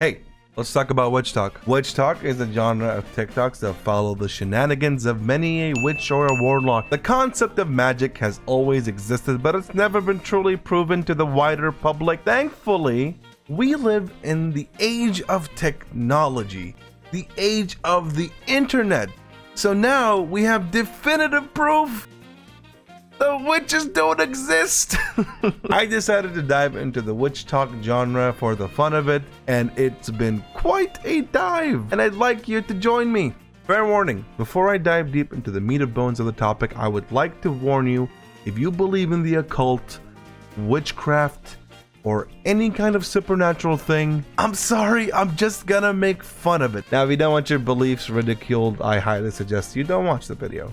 Hey, let's talk about WitchTok. WitchTok is a genre of TikToks that follow the shenanigans of many a witch or a warlock. The concept of magic has always existed, but it's never been truly proven to the wider public. Thankfully, we live in the age of technology, the age of the internet. So now we have definitive proof the witches don't exist. I decided to dive into the WitchTok genre for the fun of it, and it's been quite a dive, and I'd like you to join me. Fair warning, before I dive deep into the meat and bones of the topic, I would like to warn you, if you believe in the occult, witchcraft, or any kind of supernatural thing, I'm sorry, I'm just gonna make fun of it. Now, if you don't want your beliefs ridiculed, I highly suggest you don't watch the video.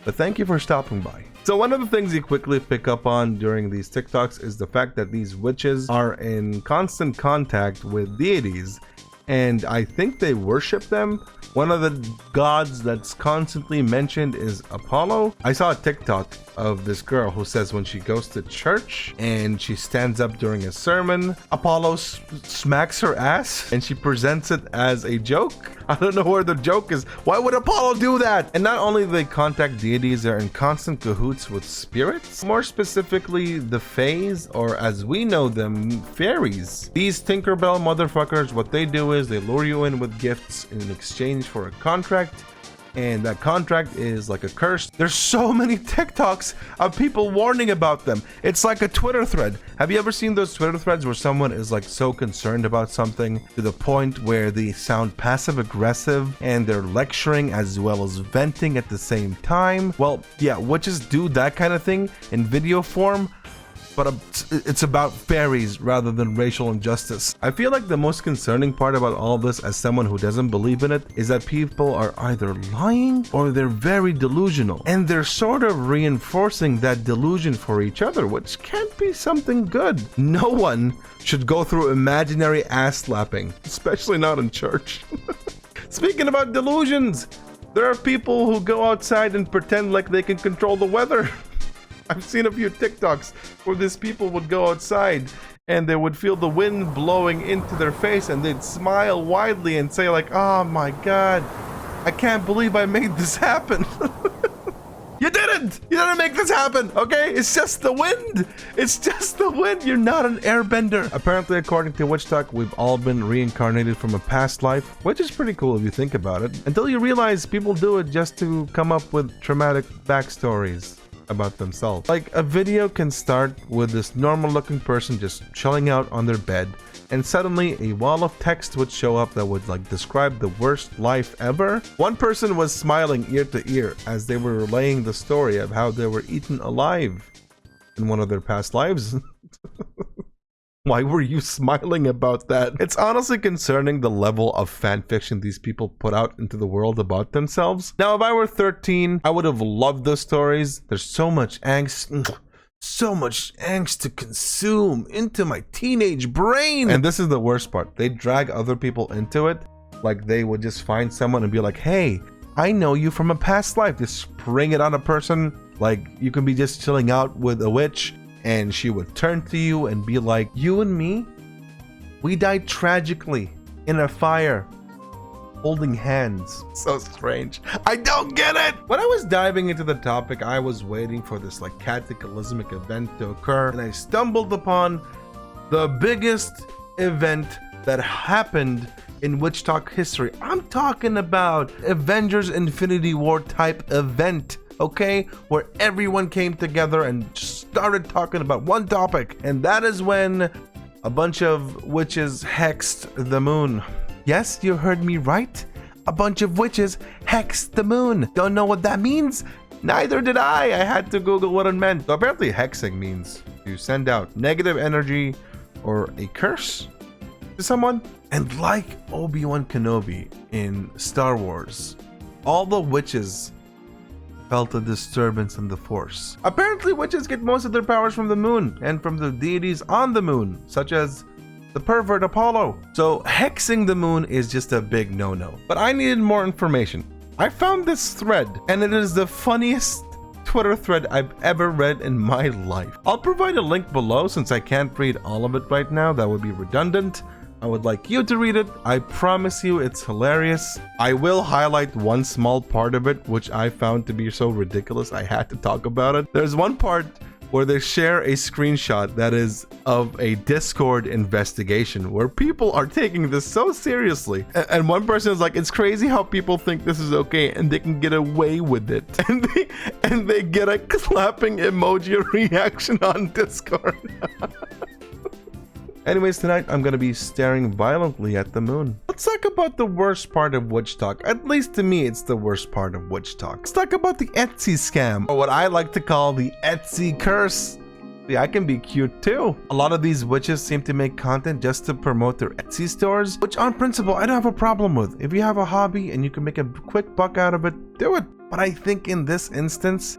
But thank you for stopping by. So one of the things you quickly pick up on during these TikToks is the fact that these witches are in constant contact with deities, and I think they worship them. One of the gods that's constantly mentioned is Apollo. I saw a TikTok of this girl who says when she goes to church and she stands up during a sermon, Apollo smacks her ass and she presents it as a joke. I don't know where the joke is. Why would Apollo do that? And not only do they contact deities, they're in constant cahoots with spirits. More specifically, the fays, or as we know them, fairies. These Tinkerbell motherfuckers, what they do is they lure you in with gifts in exchange for a contract, and that contract is like a curse. There's so many TikToks of people warning about them. It's like a Twitter thread. Have you ever seen those Twitter threads where someone is like so concerned about something to the point where they sound passive aggressive and they're lecturing as well as venting at the same time? Well, yeah, witches do that kind of thing in video form, but it's about fairies rather than racial injustice. I feel like the most concerning part about all this, as someone who doesn't believe in it, is that people are either lying or they're very delusional, and they're sort of reinforcing that delusion for each other, which can't be something good. No one should go through imaginary ass slapping, especially not in church. Speaking about delusions, there are people who go outside and pretend like they can control the weather. I've seen a few TikToks where these people would go outside and they would feel the wind blowing into their face and they'd smile widely and say like, "Oh my God, I can't believe I made this happen." You didn't! You didn't make this happen, okay? It's just the wind! It's just the wind! You're not an airbender! Apparently, according to WitchTok, we've all been reincarnated from a past life, which is pretty cool if you think about it, until you realize people do it just to come up with traumatic backstories about themselves. Like, a video can start with this normal looking person just chilling out on their bed, and suddenly a wall of text would show up that would like describe the worst life ever. One person was smiling ear to ear as they were relaying the story of how they were eaten alive in one of their past lives. Why were you smiling about that? It's honestly concerning the level of fan fiction these people put out into the world about themselves. Now, if I were 13, I would have loved those stories. There's so much angst. So much angst to consume into my teenage brain. And this is the worst part. They drag other people into it. Like they would just find someone and be like, "Hey, I know you from a past life." Just spring it on a person. Like you can be just chilling out with a witch and she would turn to you and be like, "You and me, we died tragically in a fire, holding hands." So strange. I don't get it. When I was diving into the topic, I was waiting for this like cataclysmic event to occur, and I stumbled upon the biggest event that happened in WitchTok history. I'm talking about Avengers Infinity War type event. Okay, where everyone came together and started talking about one topic, and that is when a bunch of witches hexed the moon. Yes, you heard me right. A bunch of witches hexed the moon. Don't know what that means? Neither did I. I had to Google what it meant. So apparently hexing means you send out negative energy or a curse to someone. And like Obi-Wan Kenobi in Star Wars, all the witches felt a disturbance in the force. Apparently witches get most of their powers from the moon and from the deities on the moon, such as the pervert Apollo. So hexing the moon is just a big no-no. But I needed more information. I found this thread, and it is the funniest Twitter thread I've ever read in my life. I'll provide a link below since I can't read all of it right now. That would be redundant. I would like you to read it. I promise you it's hilarious. I will highlight one small part of it, which I found to be so ridiculous I had to talk about it. There's one part where they share a screenshot that is of a Discord investigation where people are taking this so seriously. And one person is like, it's crazy how people think this is okay and they can get away with it. And they get a clapping emoji reaction on Discord. Anyways, tonight I'm gonna be staring violently at the moon. Let's talk about the worst part of WitchTok. At least to me, it's the worst part of WitchTok. Let's talk about the Etsy scam, or what I like to call the Etsy curse. See, I can be cute too. A lot of these witches seem to make content just to promote their Etsy stores, which on principle, I don't have a problem with. If you have a hobby and you can make a quick buck out of it, do it. But I think in this instance,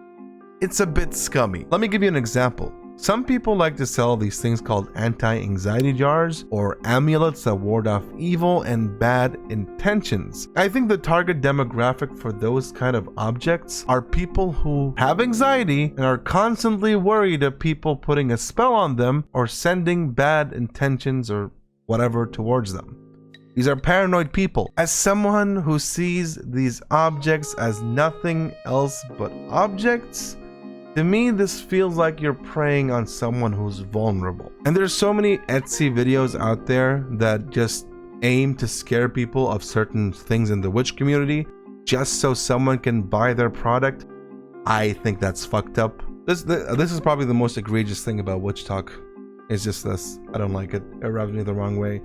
it's a bit scummy. Let me give you an example. Some people like to sell these things called anti-anxiety jars or amulets that ward off evil and bad intentions. I think the target demographic for those kind of objects are people who have anxiety and are constantly worried of people putting a spell on them or sending bad intentions or whatever towards them. These are paranoid people. As someone who sees these objects as nothing else but objects, to me, this feels like you're preying on someone who's vulnerable. And there's so many Etsy videos out there that just aim to scare people of certain things in the witch community just so someone can buy their product. I think that's fucked up. This is probably the most egregious thing about WitchTok. It's just this. I don't like it. It rubs me the wrong way.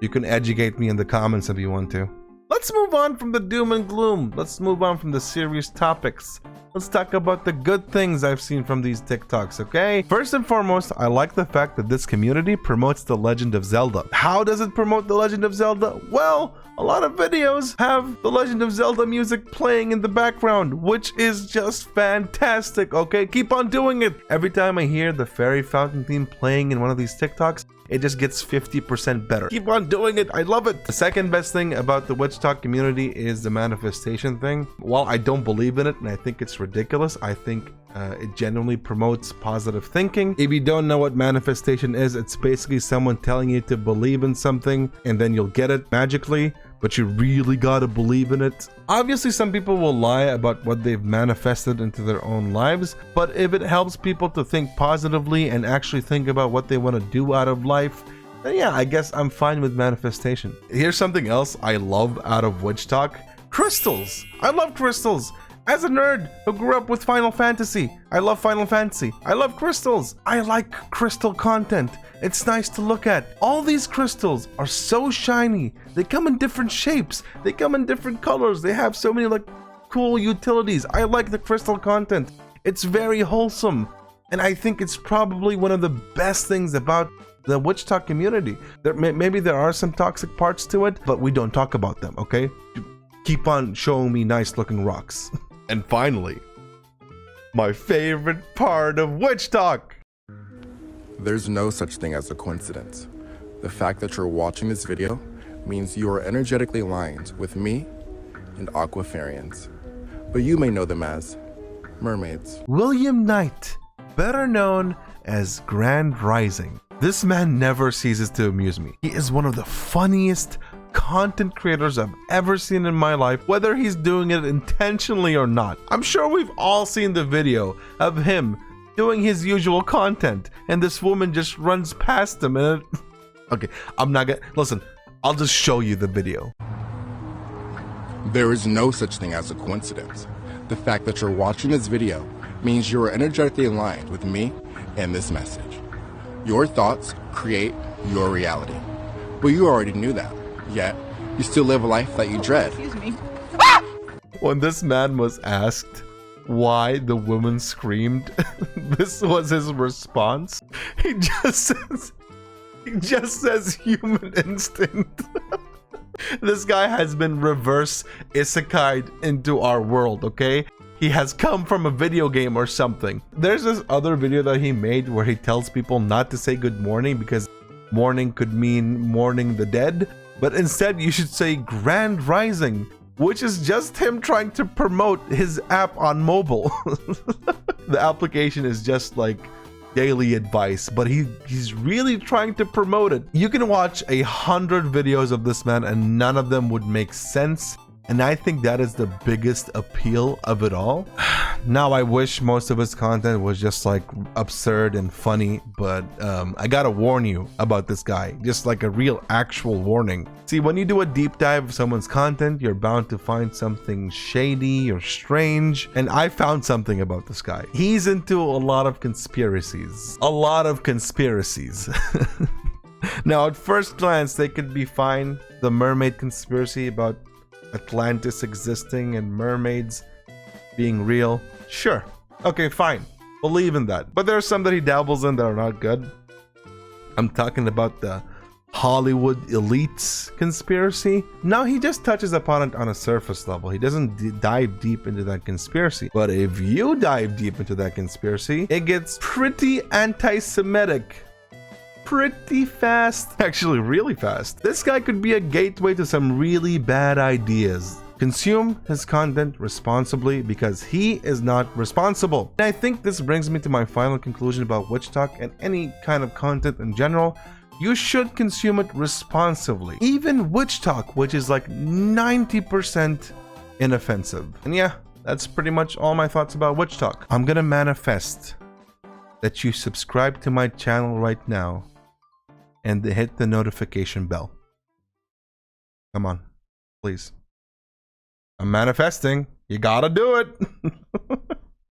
You can educate me in the comments if you want to. Let's move on from the doom and gloom. Let's move on from the serious topics. Let's talk about the good things I've seen from these TikToks, okay? First and foremost, I like the fact that this community promotes The Legend of Zelda. How does it promote The Legend of Zelda? Well, a lot of videos have The Legend of Zelda music playing in the background, which is just fantastic, okay? Keep on doing it. Every time I hear the fairy fountain theme playing in one of these TikToks, it just gets 50% better. Keep on doing it. I love it. The second best thing about the WitchTok community is the manifestation thing. While I don't believe in it and I think it's ridiculous, I think it genuinely promotes positive thinking. If you don't know what manifestation is, it's basically someone telling you to believe in something and then you'll get it magically, but you really gotta believe in it. Obviously, some people will lie about what they've manifested into their own lives, but if it helps people to think positively and actually think about what they want to do out of life, then yeah, I guess I'm fine with manifestation. Here's something else I love out of WitchTok. Crystals. I love crystals. As a nerd who grew up with Final Fantasy, I love Final Fantasy. I love crystals. I like crystal content. It's nice to look at. All these crystals are so shiny. They come in different shapes. They come in different colors. They have so many like cool utilities. I like the crystal content. It's very wholesome. And I think it's probably one of the best things about the WitchTok community. Maybe there are some toxic parts to it, but we don't talk about them, okay? Keep on showing me nice looking rocks. And finally, my favorite part of WitchTok. There's no such thing as a coincidence. The fact that you're watching this video means you are energetically aligned with me and Aquafarians, but you may know them as mermaids. William Knight, better known as Grand Rising. This man never ceases to amuse me. He is one of the funniest content creators I've ever seen in my life, whether he's doing it intentionally or not. I'm sure we've all seen the video of him doing his usual content and this woman just runs past him and okay, I'm not gonna listen, I'll just show you the video. There is no such thing as a coincidence. The fact that you're watching this video means you are energetically aligned with me and this message. Your thoughts create your reality. But you already knew that, yet you still live a life that you dread. Excuse me. When this man was asked why the woman screamed, this was his response. He just says human instinct. This guy has been reverse isekai'd into our world, okay? He has come from a video game or something. There's this other video that he made where he tells people not to say good morning because morning could mean mourning the dead, but instead you should say Grand Rising, which is just him trying to promote his app on mobile. The application is just like daily advice, but he's really trying to promote it. You can watch 100 videos of this man and none of them would make sense. And I think that is the biggest appeal of it all. Now, I wish most of his content was just like absurd and funny, but I gotta warn you about this guy, just like a real actual warning. See, when you do a deep dive of someone's content, you're bound to find something shady or strange. And I found something about this guy. He's into a lot of conspiracies. A lot of conspiracies. Now, at first glance, they could be fine. The mermaid conspiracy about Atlantis existing and mermaids being real. Sure. Okay, fine. Believe in that. But there are some that he dabbles in that are not good. I'm talking about the Hollywood elites conspiracy. Now, he just touches upon it on a surface level. He doesn't dive deep into that conspiracy. But if you dive deep into that conspiracy, it gets pretty anti-Semitic. Pretty fast. Actually, really fast. This guy could be a gateway to some really bad ideas. Consume his content responsibly because he is not responsible. And I think this brings me to my final conclusion about WitchTok and any kind of content in general. You should consume it responsibly. Even WitchTok, which is like 90% inoffensive. And yeah, that's pretty much all my thoughts about WitchTok. I'm gonna manifest that you subscribe to my channel right now and hit the notification bell. Come on, please. I'm manifesting. You gotta do it.